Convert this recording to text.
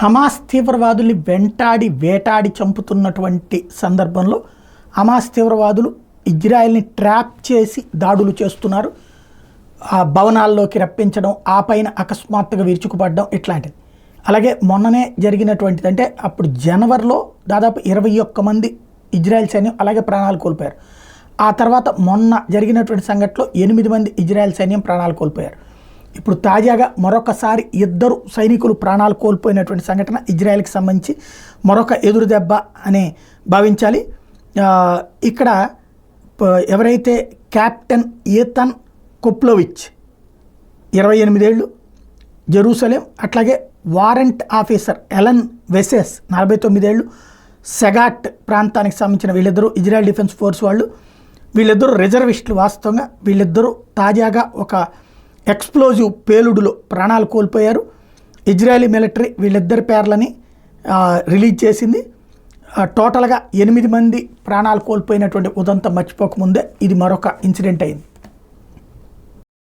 Hamas తీవ్రవాదుల్ని వెంటాడి వేటాడి చంపుతున్నటువంటి సందర్భంలో హమాస్ తీవ్రవాదులు ఇజ్రాయెల్ని ట్రాప్ చేసి దాడులు చేస్తున్నారు. ఆ భవనాల్లోకి రప్పించడం, ఆ పైన అకస్మాత్తుగా విరుచుకుపడడం ఇట్లాంటిది. అలాగే మొన్ననే జరిగినటువంటిది అంటే అప్పుడు జనవరిలో దాదాపు 21 మంది ఇజ్రాయెల్ సైన్యం అలాగే ప్రాణాలు కోల్పోయారు. ఆ తర్వాత మొన్న జరిగినటువంటి సంఘటనలో 8 మంది ఇజ్రాయెల్ సైన్యం ప్రాణాలు కోల్పోయారు. ఇప్పుడు తాజాగా మరొకసారి 2 సైనికులు ప్రాణాలు కోల్పోయినటువంటి సంఘటన ఇజ్రాయెల్కి సంబంధించి మరొక ఎదురు దెబ్బ అని భావించాలి. ఇక్కడ ఎవరైతే కెప్టెన్ ఈథన్ కొప్లోవిచ్ 28 ఏళ్ళు జెరూసలేం, అట్లాగే వారెంట్ ఆఫీసర్ ఎలన్ వెసెస్ 49 ఏళ్ళు సెగాట్ ప్రాంతానికి సంబంధించిన వీళ్ళిద్దరూ ఇజ్రాయెల్ డిఫెన్స్ ఫోర్స్ వాళ్ళు. వీళ్ళిద్దరూ రిజర్విస్టులు. వాస్తవంగా వీళ్ళిద్దరూ తాజాగా ఒక ఎక్స్ప్లోజివ్ పేలుడులో ప్రాణాలు కోల్పోయారు. ఇజ్రాయలీ మిలిటరీ వీళ్ళిద్దరి పేర్లని రిలీజ్ చేసింది. టోటల్గా 8 మంది ప్రాణాలు కోల్పోయినటువంటి ఉదంతం మర్చిపోకముందే ఇది మరొక ఇన్సిడెంట్ అయింది.